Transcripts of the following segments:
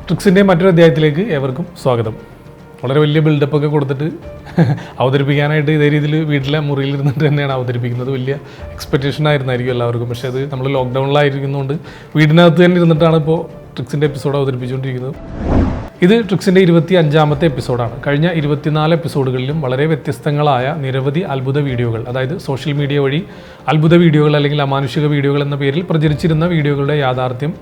ട്രിക്സിൻ്റെ മറ്റൊരു അധ്യായത്തിലേക്ക് ഏവർക്കും സ്വാഗതം. വളരെ വലിയ ബിൽഡപ്പൊക്കെ കൊടുത്തിട്ട് അവതരിപ്പിക്കാനായിട്ട് ഇതേ രീതിയിൽ വീട്ടിലെ മുറിയിൽ ഇരുന്നിട്ട് തന്നെയാണ് അവതരിപ്പിക്കുന്നത്. വലിയ എക്സ്പെക്റ്റേഷൻ ആയിരുന്നായിരിക്കും എല്ലാവർക്കും. പക്ഷേ അത് നമ്മൾ ലോക്ക്ഡൗണിലായിരിക്കുന്നതുകൊണ്ട് വീടിനകത്ത് തന്നെ ഇരുന്നിട്ടാണ് ഇപ്പോൾ ട്രിക്സിൻ്റെ എപ്പിസോഡ് അവതരിപ്പിച്ചുകൊണ്ടിരിക്കുന്നത്. ഇത് ട്രിക്സിൻ്റെ 25ാമത്തെ എപ്പിസോഡാണ്. കഴിഞ്ഞ 24 എപ്പിസോഡുകളിലും വളരെ വ്യത്യസ്തങ്ങളായ നിരവധി അത്ഭുത വീഡിയോകൾ, അതായത് സോഷ്യൽ മീഡിയ വഴി അത്ഭുത വീഡിയോകൾ അല്ലെങ്കിൽ അമാനുഷിക വീഡിയോകൾ എന്ന പേരിൽ പ്രചരിച്ചിരുന്ന വീഡിയോകളുടെ യാഥാർത്ഥ്യം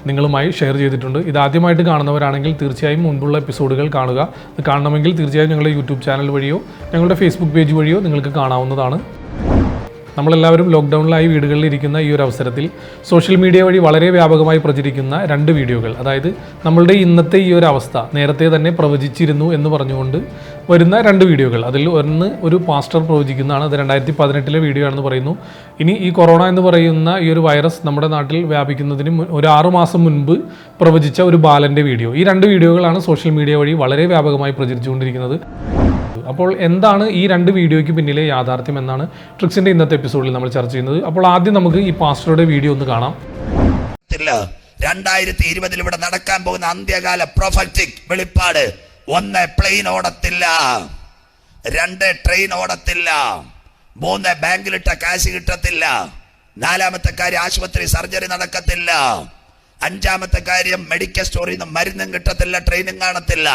നിങ്ങളുമായി ഷെയർ ചെയ്തിട്ടുണ്ട്. ഇതാദ്യമായിട്ട് കാണുന്നവരാണെങ്കിൽ തീർച്ചയായും മുൻപുള്ള എപ്പിസോഡുകൾ കാണുക. ഇത് കാണണമെങ്കിൽ തീർച്ചയായും ഞങ്ങളുടെ യൂട്യൂബ് ചാനൽ വഴിയോ ഞങ്ങളുടെ ഫേസ്ബുക്ക് പേജ് വഴിയോ നിങ്ങൾക്ക് കാണാവുന്നതാണ്. നമ്മളെല്ലാവരും ലോക്ക്ഡൗണിലായി വീടുകളിലിരിക്കുന്ന ഈ ഒരു അവസരത്തിൽ സോഷ്യൽ മീഡിയ വഴി വളരെ വ്യാപകമായി പ്രചരിക്കുന്ന 2 വീഡിയോകൾ, അതായത് നമ്മളുടെ ഇന്നത്തെ ഈ ഒരു അവസ്ഥ നേരത്തെ തന്നെ പ്രവചിച്ചിരുന്നു എന്ന് പറഞ്ഞുകൊണ്ട് വരുന്ന 2 വീഡിയോകൾ. അതിൽ ഒരു പാസ്റ്റർ പ്രവചിക്കുന്നതാണ്. അത് 2018 വീഡിയോ ആണെന്ന് പറയുന്നു. ഇനി ഈ കൊറോണ എന്ന് പറയുന്ന ഈ ഒരു വൈറസ് നമ്മുടെ നാട്ടിൽ വ്യാപിക്കുന്നതിന് ഒരു 6 മാസം മുൻപ് പ്രവചിച്ച ഒരു ബാലൻ്റെ വീഡിയോ. ഈ 2 വീഡിയോകളാണ് സോഷ്യൽ മീഡിയ വഴി വളരെ വ്യാപകമായി പ്രചരിച്ചുകൊണ്ടിരിക്കുന്നത്. അപ്പോൾ എന്താണ് ഈ 2 വീഡിയോയ്ക്ക് പിന്നിലെ യാഥാർത്ഥ്യം എന്നാണ് ട്രിക്സിന്റെ ഇന്നത്തെ എപ്പിസോഡിൽ നമ്മൾ ചർച്ച ചെയ്യുന്നത്. അപ്പോൾ ആദ്യം നമുക്ക് ഈ പാസ്റ്ററുടെ വീഡിയോ ഒന്ന് കാണാം. 2020 ഇവിടെ നടക്കാൻ പോകുന്ന അന്ത്യകാല പ്രൊഫറ്റിക് വെളിപ്പാട്: 1 പ്ലെയിൻ ഓടത്തില്ല, 2 ട്രെയിൻ ഓടത്തില്ല, 3 ബാങ്കിലിട്ട കാശ് കിട്ടത്തില്ല, 4ാമത്തെ കാര്യം ആശുപത്രി സർജറി നടക്കത്തില്ല, 5ാമത്തെ കാര്യം മെഡിക്കൽ സ്റ്റോറിൽ നിന്ന് മരുന്നും കിട്ടത്തില്ല, ട്രെയിനും കാണത്തില്ല.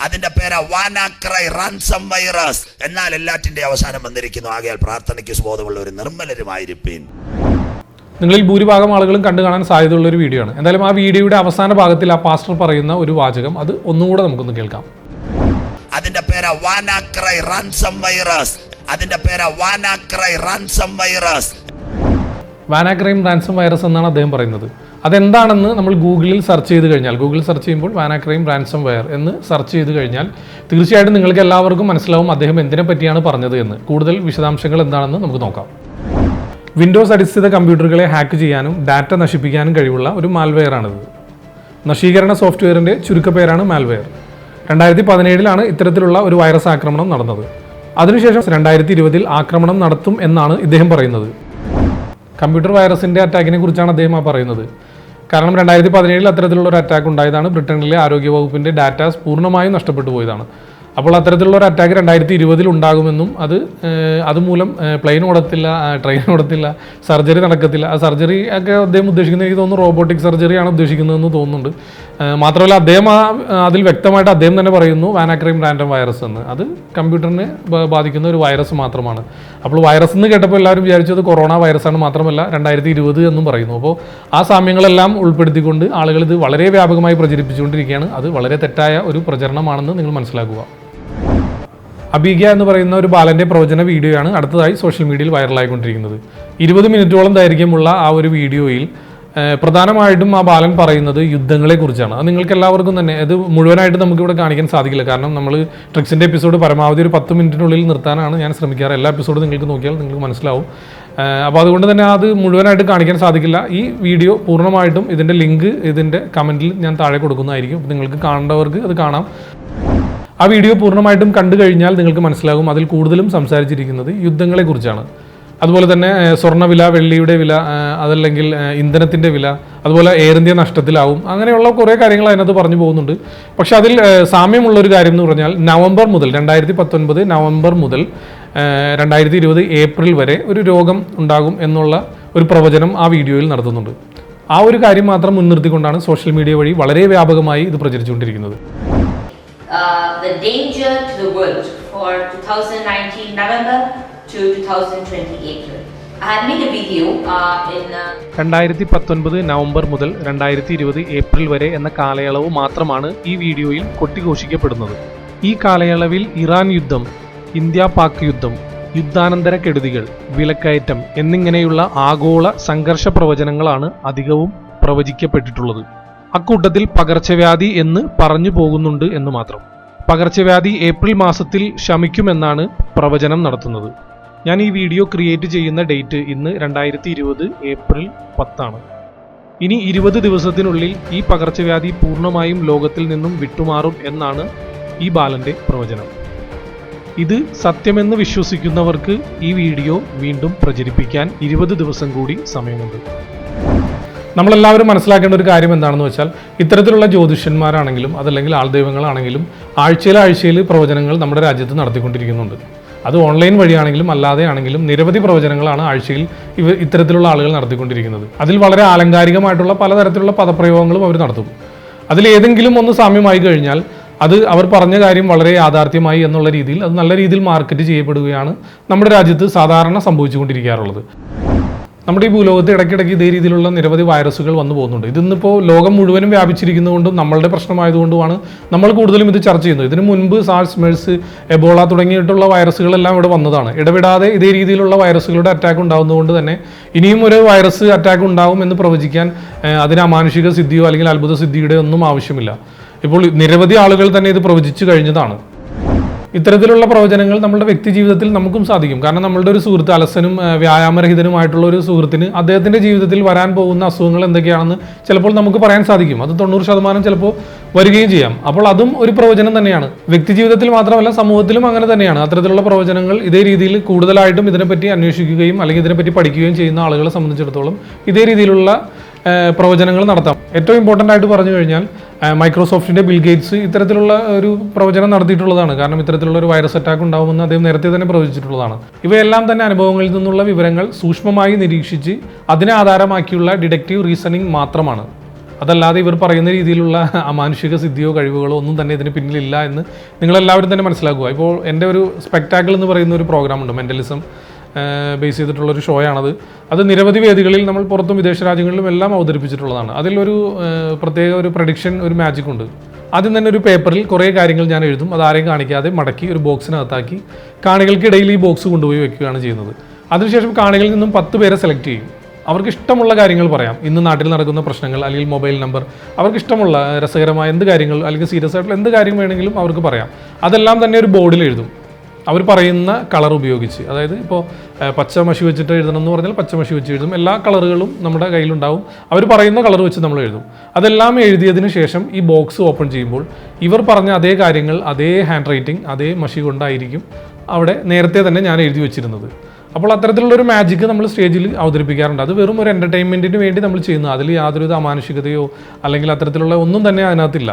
അതിന്റെ പേരാ വാനാക്രൈ റാൻസം വൈറസ്. എന്നാൽ എല്ലാറ്റിന്റെ അവസാനം വന്നിരിക്കുന്നു. ആകയാൽ പ്രാർത്ഥനയ്ക്ക് ബോധമുള്ള ഒരു നിർമ്മലരുമായിരിപ്പീൻ. നിങ്ങളിൽ ഭൂരിഭാഗം ആളുകളും കണ്ടു കാണാൻ സാധ്യതയുള്ള ഒരു വീഡിയോ ആണ്. എന്തായാലും ആ വീഡിയോയുടെ അവസാന ഭാഗത്തിൽ ആ പാസ്റ്റർ പറയുന്ന ഒരു വാചകം, അത് ഒന്നുകൂടെ നമുക്കൊന്ന് കേൾക്കാം. അതിന്റെ പേരാ വാനാക്രൈ റാൻസം വൈറസ്. അതിന്റെ പേരാ WannaCry ransom virus. WannaCry ransom virus എന്നാണ് അദ്ദേഹം പറയുന്നത്. അതെന്താണെന്ന് നമ്മൾ ഗൂഗിളിൽ സെർച്ച് ചെയ്ത് കഴിഞ്ഞാൽ, ഗൂഗിളിൽ സെർച്ച് ചെയ്യുമ്പോൾ വാനാക്രൈം റാൻസം വെയർ എന്ന് സെർച്ച് ചെയ്ത് കഴിഞ്ഞാൽ തീർച്ചയായിട്ടും നിങ്ങൾക്ക് എല്ലാവർക്കും മനസ്സിലാവും അദ്ദേഹം എന്തിനെ പറ്റിയാണ് പറഞ്ഞത് എന്ന്. കൂടുതൽ വിശദാംശങ്ങൾ എന്താണെന്ന് നമുക്ക് നോക്കാം. വിൻഡോസ് അടിസ്ഥിത കമ്പ്യൂട്ടറുകളെ ഹാക്ക് ചെയ്യാനും ഡാറ്റ നശിപ്പിക്കാനും കഴിവുള്ള ഒരു മാൽവെയർ ആണിത്. നശീകരണ സോഫ്റ്റ്വെയറിൻ്റെ ചുരുക്കപ്പേരാണ് മാൽവെയർ. 2017 ഇത്തരത്തിലുള്ള ഒരു വൈറസ് ആക്രമണം നടന്നത്. അതിനുശേഷം 2020 ആക്രമണം നടത്തും എന്നാണ് ഇദ്ദേഹം പറയുന്നത്. കമ്പ്യൂട്ടർ വൈറസിൻ്റെ അറ്റാക്കിനെ കുറിച്ചാണ് അദ്ദേഹം പറയുന്നത്. കാരണം 2017 അത്തരത്തിലുള്ള ഒരു അറ്റാക്ക് ഉണ്ടായതാണ്. ബ്രിട്ടനിലെ ആരോഗ്യവകുപ്പിൻ്റെ ഡാറ്റാസ് പൂർണ്ണമായും നഷ്ടപ്പെട്ടു പോയതാണ്. അപ്പോൾ അത്തരത്തിലുള്ള ഒരു അറ്റാക്ക് 2020 ഉണ്ടാകുമെന്നും അതുമൂലം പ്ലെയിൻ ഓടത്തില്ല, ട്രെയിൻ ഓടത്തില്ല, സർജറി നടക്കത്തില്ല. ആ സർജറി ഒക്കെ അദ്ദേഹം ഉദ്ദേശിക്കുന്നത്, എനിക്ക് തോന്നുന്നു റോബോട്ടിക് സർജറിയാണ് ഉദ്ദേശിക്കുന്നതെന്ന് തോന്നുന്നുണ്ട്. മാത്രമല്ല അദ്ദേഹം അതിൽ വ്യക്തമായിട്ട് അദ്ദേഹം തന്നെ പറയുന്നു വാനാക്രൈം റാൻഡം വൈറസ് എന്ന്. അത് കമ്പ്യൂട്ടറിനെ ബാധിക്കുന്ന ഒരു വൈറസ് മാത്രമാണ്. അപ്പോൾ വൈറസ് എന്ന് കേട്ടപ്പോൾ എല്ലാവരും വിചാരിച്ചത് കൊറോണ വൈറസാണ്. മാത്രമല്ല 2020 എന്നും പറയുന്നു. അപ്പോൾ ആ സാമ്യങ്ങളെല്ലാം ഉൾപ്പെടുത്തിക്കൊണ്ട് ആളുകൾ ഇത് വളരെ വ്യാപകമായി പ്രചരിപ്പിച്ചുകൊണ്ടിരിക്കുകയാണ്. അത് വളരെ തെറ്റായ ഒരു പ്രചരണമാണെന്ന് നിങ്ങൾ മനസ്സിലാക്കുക. അബീഗ എന്ന് പറയുന്ന ഒരു ബാലൻ്റെ പ്രവചന വീഡിയോയാണ് അടുത്തതായി സോഷ്യൽ മീഡിയയിൽ വൈറലായിക്കൊണ്ടിരിക്കുന്നത്. 20 മിനിറ്റോളം ദൈർഘ്യമുള്ള ആ ഒരു വീഡിയോയിൽ പ്രധാനമായിട്ടും ആ ബാലൻ പറയുന്നത് യുദ്ധങ്ങളെക്കുറിച്ചാണ്. അത് നിങ്ങൾക്ക് എല്ലാവർക്കും തന്നെ അത് മുഴുവനായിട്ട് നമുക്കിവിടെ കാണിക്കാൻ സാധിക്കില്ല. കാരണം നമ്മൾ ട്രിക്സിൻ്റെ എപ്പിസോഡ് പരമാവധി ഒരു 10 മിനിറ്റിനുള്ളിൽ നിർത്താനാണ് ഞാൻ ശ്രമിക്കാറ്. എല്ലാ എപ്പിസോഡും നിങ്ങൾക്ക് നോക്കിയാൽ നിങ്ങൾക്ക് മനസ്സിലാവും. അപ്പോൾ അതുകൊണ്ട് തന്നെ അത് മുഴുവനായിട്ട് കാണിക്കാൻ സാധിക്കില്ല. ഈ വീഡിയോ പൂർണ്ണമായിട്ടും ഇതിൻ്റെ ലിങ്ക് ഇതിൻ്റെ കമൻറ്റിൽ ഞാൻ താഴെ കൊടുക്കുന്നതായിരിക്കും. നിങ്ങൾക്ക് കാണേണ്ടവർക്ക് അത് കാണാം. ആ വീഡിയോ പൂർണ്ണമായിട്ടും കണ്ടു കഴിഞ്ഞാൽ നിങ്ങൾക്ക് മനസ്സിലാകും അതിൽ കൂടുതലും സംസാരിച്ചിരിക്കുന്നത് യുദ്ധങ്ങളെക്കുറിച്ചാണ്. അതുപോലെ തന്നെ സ്വർണ്ണവില, വെള്ളിയുടെ വില, അതല്ലെങ്കിൽ ഇന്ധനത്തിൻ്റെ വില, അതുപോലെ എയർ ഇന്ത്യ നഷ്ടത്തിലാവും, അങ്ങനെയുള്ള കുറേ കാര്യങ്ങൾ അതിനകത്ത് പറഞ്ഞു പോകുന്നുണ്ട്. പക്ഷെ അതിൽ സാമ്യമുള്ളൊരു കാര്യം എന്ന് പറഞ്ഞാൽ 2019 നവംബർ മുതൽ 2020 ഏപ്രിൽ വരെ ഒരു രോഗം ഉണ്ടാകും എന്നുള്ള ഒരു പ്രവചനം ആ വീഡിയോയിൽ നടത്തുന്നുണ്ട്. ആ ഒരു കാര്യം മാത്രം മുൻനിർത്തിക്കൊണ്ടാണ് സോഷ്യൽ മീഡിയ വഴി വളരെ വ്യാപകമായി ഇത് പ്രചരിച്ചുകൊണ്ടിരിക്കുന്നത്. The danger to the world for 2019 November to 2020 April. I had made a video in 2019 November മുതൽ 2020 ഏപ്രിൽ വരെ എന്ന കാലയളവ് മാത്രമാണ് ഈ വീഡിയോയിൽ കൊട്ടിഘോഷിക്കപ്പെടുന്നത്. ഈ കാലയളവിൽ ഇറാൻ യുദ്ധം, ഇന്ത്യ-പാക് യുദ്ധം, യുദ്ധാനന്തര കെടുതികൾ, വിലക്കയറ്റം എന്നിങ്ങനെയുള്ള ആഗോള സംഘർഷ പ്രവചനങ്ങളാണ് അധികവും പ്രവചിക്കപ്പെട്ടിട്ടുള്ളത്. അക്കൂട്ടത്തിൽ പകർച്ചവ്യാധി എന്ന് പറഞ്ഞു പോകുന്നുണ്ട് എന്ന് മാത്രം. പകർച്ചവ്യാധി ഏപ്രിൽ മാസത്തിൽ ശമിക്കുമെന്നാണ് പ്രവചനം നടത്തുന്നത്. ഞാൻ ഈ വീഡിയോ ക്രിയേറ്റ് ചെയ്യുന്ന ഡേറ്റ് ഇന്ന് 2020 ഏപ്രിൽ 10. ഇനി 20 ദിവസത്തിനുള്ളിൽ ഈ പകർച്ചവ്യാധി പൂർണ്ണമായും ലോകത്തിൽ നിന്നും വിട്ടുമാറും എന്നാണ് ഈ ബാലൻ്റെ പ്രവചനം. ഇത് സത്യമെന്ന് വിശ്വസിക്കുന്നവർക്ക് ഈ വീഡിയോ വീണ്ടും പ്രചരിപ്പിക്കാൻ 20 ദിവസം കൂടി സമയമുണ്ട്. നമ്മളെല്ലാവരും മനസ്സിലാക്കേണ്ട ഒരു കാര്യം എന്താണെന്ന് വെച്ചാൽ ഇത്തരത്തിലുള്ള ജ്യോതിഷന്മാരാണെങ്കിലും അതല്ലെങ്കിൽ ആൾദൈവങ്ങളാണെങ്കിലും ആഴ്ചയിൽ പ്രവചനങ്ങൾ നമ്മുടെ രാജ്യത്ത് നടത്തിക്കൊണ്ടിരിക്കുന്നുണ്ട്. അത് ഓൺലൈൻ വഴിയാണെങ്കിലും അല്ലാതെ ആണെങ്കിലും നിരവധി പ്രവചനങ്ങളാണ് ആഴ്ചയിൽ ഇത്തരത്തിലുള്ള ആളുകൾ നടത്തിക്കൊണ്ടിരിക്കുന്നത്. അതിൽ വളരെ ആലങ്കാരികമായിട്ടുള്ള പലതരത്തിലുള്ള പദപ്രയോഗങ്ങളും അവർ നടത്തും. അതിലേതെങ്കിലും ഒന്ന് സാമ്യമായി കഴിഞ്ഞാൽ അത് അവർ പറഞ്ഞ കാര്യം വളരെ യാഥാർത്ഥ്യമായി എന്നുള്ള രീതിയിൽ അത് നല്ല രീതിയിൽ മാർക്കറ്റ് ചെയ്യപ്പെടുകയാണ് നമ്മുടെ രാജ്യത്ത് സാധാരണ സംഭവിച്ചുകൊണ്ടിരിക്കാറുള്ളത്. നമ്മുടെ ഈ ഭൂലോകത്ത് ഇടയ്ക്കിടയ്ക്ക് ഇതേ രീതിയിലുള്ള നിരവധി വൈറസുകൾ വന്നു പോകുന്നുണ്ട്. ഇതിന്നിപ്പോൾ ലോകം മുഴുവനും വ്യാപിച്ചിരിക്കുന്നതുകൊണ്ടും നമ്മളുടെ പ്രശ്നമായതുകൊണ്ടുമാണ് നമ്മൾ കൂടുതലും ഇത് ചർച്ച ചെയ്യുന്നത്. ഇതിനു മുൻപ് സാർസ്, മെഴ്സ്, എബോള തുടങ്ങിയിട്ടുള്ള വൈറസുകളെല്ലാം ഇവിടെ വന്നതാണ്. ഇടവിടാതെ ഇതേ രീതിയിലുള്ള വൈറസുകളുടെ അറ്റാക്ക് ഉണ്ടാകുന്നതുകൊണ്ട് തന്നെ ഇനിയും ഒരു വൈറസ് അറ്റാക്ക് ഉണ്ടാവും എന്ന് പ്രവചിക്കാൻ അതിന് അമാനുഷിക സിദ്ധിയോ അല്ലെങ്കിൽ അത്ഭുത സിദ്ധിയുടെ ഒന്നും ആവശ്യമില്ല. ഇപ്പോൾ നിരവധി ആളുകൾ തന്നെ ഇത് പ്രവചിച്ചു കഴിഞ്ഞതാണ്. ഇത്തരത്തിലുള്ള പ്രവചനങ്ങൾ നമ്മുടെ വ്യക്തി ജീവിതത്തിൽ നമുക്കും സാധിക്കും. കാരണം നമ്മളുടെ ഒരു സുഹൃത്ത്, അലസനും വ്യായാമരഹിതനുമായിട്ടുള്ള ഒരു സുഹൃത്തിന് അദ്ദേഹത്തിൻ്റെ ജീവിതത്തിൽ വരാൻ പോകുന്ന അസുഖങ്ങൾ എന്തൊക്കെയാണെന്ന് ചിലപ്പോൾ നമുക്ക് പറയാൻ സാധിക്കും. അത് 90% ചിലപ്പോൾ വരികയും ചെയ്യാം. അപ്പോൾ അതും ഒരു പ്രവചനം തന്നെയാണ്. വ്യക്തി ജീവിതത്തിൽ മാത്രമല്ല സമൂഹത്തിലും അങ്ങനെ തന്നെയാണ്. അത്തരത്തിലുള്ള പ്രവചനങ്ങൾ ഇതേ രീതിയിൽ കൂടുതലായിട്ടും ഇതിനെപ്പറ്റി അന്വേഷിക്കുകയും അല്ലെങ്കിൽ ഇതിനെപ്പറ്റി പഠിക്കുകയും ചെയ്യുന്ന ആളുകളെ സംബന്ധിച്ചിടത്തോളം ഇതേ രീതിയിലുള്ള പ്രവചനങ്ങൾ നടത്താം. ഏറ്റവും ഇമ്പോർട്ടൻ്റ് ആയിട്ട് പറഞ്ഞു കഴിഞ്ഞാൽ മൈക്രോസോഫ്റ്റിൻ്റെ ബിൽ ഗേറ്റ്സ് ഇത്തരത്തിലുള്ള ഒരു പ്രവചനം നടത്തിയിട്ടുള്ളതാണ്. കാരണം ഇത്തരത്തിലുള്ള ഒരു വൈറസ് അറ്റാക്ക് ഉണ്ടാകുമെന്ന് അദ്ദേഹം നേരത്തെ തന്നെ പ്രവചിച്ചിട്ടുള്ളതാണ്. ഇവയെല്ലാം തന്നെ അനുഭവങ്ങളിൽ നിന്നുള്ള വിവരങ്ങൾ സൂക്ഷ്മമായി നിരീക്ഷിച്ച് അതിനെ ആധാരമാക്കിയുള്ള ഡിഡക്റ്റീവ് റീസണിങ് മാത്രമാണ്. അതല്ലാതെ ഇവർ പറയുന്ന രീതിയിലുള്ള അമാനുഷിക സിദ്ധിയോ കഴിവുകളോ ഒന്നും തന്നെ ഇതിന് പിന്നിലില്ല എന്ന് നിങ്ങളെല്ലാവരും തന്നെ മനസ്സിലാക്കുക. ഇപ്പോൾ എൻ്റെ ഒരു സ്പെക്ടാക്കിൾ എന്ന് പറയുന്ന ഒരു പ്രോഗ്രാമുണ്ട്, മെൻ്റലിസം ബേസ് ചെയ്തിട്ടുള്ളൊരു ഷോയാണത്. അത് നിരവധി വേദികളിൽ നമ്മൾ പുറത്തും വിദേശ രാജ്യങ്ങളിലും എല്ലാം അവതരിപ്പിച്ചിട്ടുള്ളതാണ്. അതിലൊരു പ്രത്യേക ഒരു പ്രഡിക്ഷൻ, ഒരു മാജിക് ഉണ്ട്. ആദ്യം തന്നെ ഒരു പേപ്പറിൽ കുറേ കാര്യങ്ങൾ ഞാൻ എഴുതും. അത് ആരെയും കാണിക്കാതെ മടക്കി ഒരു ബോക്സിനകത്താക്കി കാണികൾക്കിടയിൽ ഈ ബോക്സ് കൊണ്ടുപോയി വെക്കുകയാണ് ചെയ്യുന്നത്. അതിനുശേഷം കാണികളിൽ നിന്നും 10 പേരെ സെലക്ട് ചെയ്യും. അവർക്ക് ഇഷ്ടമുള്ള കാര്യങ്ങൾ പറയാം. ഇന്ന് നാട്ടിൽ നടക്കുന്ന പ്രശ്നങ്ങൾ, അല്ലെങ്കിൽ മൊബൈൽ നമ്പർ, അവർക്ക് ഇഷ്ടമുള്ള രസകരമായ എന്ത് കാര്യങ്ങൾ അല്ലെങ്കിൽ സീരിയസ് ആയിട്ടുള്ള എന്ത് കാര്യം വേണമെങ്കിലും അവർക്ക് പറയാം. അതെല്ലാം തന്നെ ഒരു ബോർഡിൽ എഴുതും. അവർ പറയുന്ന കളർ ഉപയോഗിച്ച്, അതായത് ഇപ്പോൾ പച്ച മഷി വെച്ചിട്ട് എഴുതണം എന്ന് പറഞ്ഞാൽ പച്ച മഷി വെച്ച് എഴുതും. എല്ലാ കളറുകളും നമ്മുടെ കയ്യിലുണ്ടാവും. അവർ പറയുന്ന കളർ വെച്ച് നമ്മൾ എഴുതും. അതെല്ലാം എഴുതിയതിന് ശേഷം ഈ ബോക്സ് ഓപ്പൺ ചെയ്യുമ്പോൾ ഇവർ പറഞ്ഞ അതേ കാര്യങ്ങൾ, അതേ ഹാൻഡ് റൈറ്റിംഗ്, അതേ മഷി കൊണ്ടായിരിക്കും അവിടെ നേരത്തെ തന്നെ ഞാൻ എഴുതി വെച്ചിരുന്നത്. അപ്പോൾ അത്തരത്തിലുള്ളൊരു മാജിക്ക് നമ്മൾ സ്റ്റേജിൽ അവതരിപ്പിക്കാറുണ്ട്. അത് വെറും ഒരു എൻ്റർടൈൻമെൻറ്റിന് വേണ്ടി നമ്മൾ ചെയ്യുന്നത്. അതിൽ യാതൊരു അമാനുഷികതയോ അല്ലെങ്കിൽ അത്തരത്തിലുള്ള ഒന്നും തന്നെ അതിനകത്തില്ല.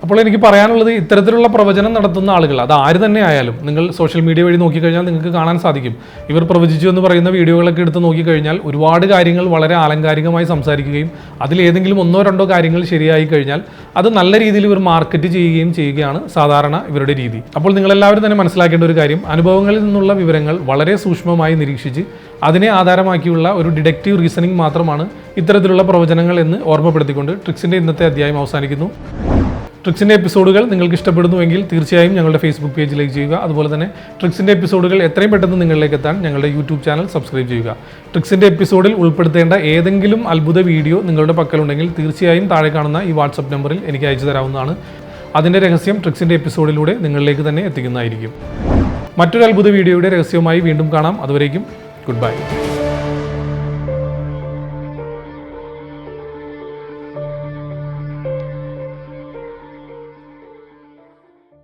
അപ്പോൾ എനിക്ക് പറയാനുള്ളത്, ഇത്തരത്തിലുള്ള പ്രവചനം നടത്തുന്ന ആളുകൾ, അത് ആര് തന്നെ ആയാലും, നിങ്ങൾ സോഷ്യൽ മീഡിയ വഴി നോക്കിക്കഴിഞ്ഞാൽ നിങ്ങൾക്ക് കാണാൻ സാധിക്കും. ഇവർ പ്രവചിച്ചു എന്ന് പറയുന്ന വീഡിയോകളൊക്കെ എടുത്ത് നോക്കിക്കഴിഞ്ഞാൽ ഒരുപാട് കാര്യങ്ങൾ വളരെ ആലങ്കാരികമായി സംസാരിക്കുകയും അതിലേതെങ്കിലും 1-2 കാര്യങ്ങൾ ശരിയായി കഴിഞ്ഞാൽ അത് നല്ല രീതിയിൽ ഇവർ മാർക്കറ്റ് ചെയ്യുകയാണ് സാധാരണ ഇവരുടെ രീതി. അപ്പോൾ നിങ്ങളെല്ലാവരും തന്നെ മനസ്സിലാക്കേണ്ട ഒരു കാര്യം, അനുഭവങ്ങളിൽ നിന്നുള്ള വിവരങ്ങൾ വളരെ സൂക്ഷ്മമായി നിരീക്ഷിച്ച് അതിനെ ആധാരമാക്കിയുള്ള ഒരു ഡിഡക്റ്റീവ് റീസണിങ് മാത്രമാണ് ഇത്തരത്തിലുള്ള പ്രവചനങ്ങൾ എന്ന് ഓർമ്മപ്പെടുത്തിക്കൊണ്ട് ട്രിക്സിൻ്റെ ഇന്നത്തെ അധ്യായം അവസാനിക്കുന്നു. ട്രിക്സിൻ്റെ എപ്പിസോഡുകൾ നിങ്ങൾക്ക് ഇഷ്ടപ്പെടുന്നുവെങ്കിൽ തീർച്ചയായും ഞങ്ങളുടെ ഫേസ്ബുക്ക് പേജ് ലൈക്ക് ചെയ്യുക. അതുപോലെ തന്നെ ട്രിക്സിൻ്റെ എപ്പിസോഡുകൾ എത്രയും പെട്ടെന്ന് നിങ്ങളിലേക്ക് എത്താൻ ഞങ്ങളുടെ യൂട്യൂബ് ചാനൽ സബ്സ്ക്രൈബ് ചെയ്യുക. ട്രിക്സിൻ്റെ എപ്പിസോഡിൽ ഉൾപ്പെടുത്തേണ്ട ഏതെങ്കിലും അത്ഭുത വീഡിയോ നിങ്ങളുടെ പക്കലുണ്ടെങ്കിൽ തീർച്ചയായും താഴെ കാണുന്ന ഈ വാട്സപ്പ് നമ്പറിൽ എനിക്ക് അയച്ചു തരാവുന്നതാണ്. അതിൻ്റെ രഹസ്യം ട്രിക്സിൻ്റെ എപ്പിസോഡിലൂടെ നിങ്ങളിലേക്ക് തന്നെ എത്തിക്കുന്നതായിരിക്കും. മറ്റൊരു അത്ഭുത വീഡിയോയുടെ രഹസ്യവുമായി വീണ്ടും കാണാം. അതുവരേക്കും ഗുഡ് ബൈ.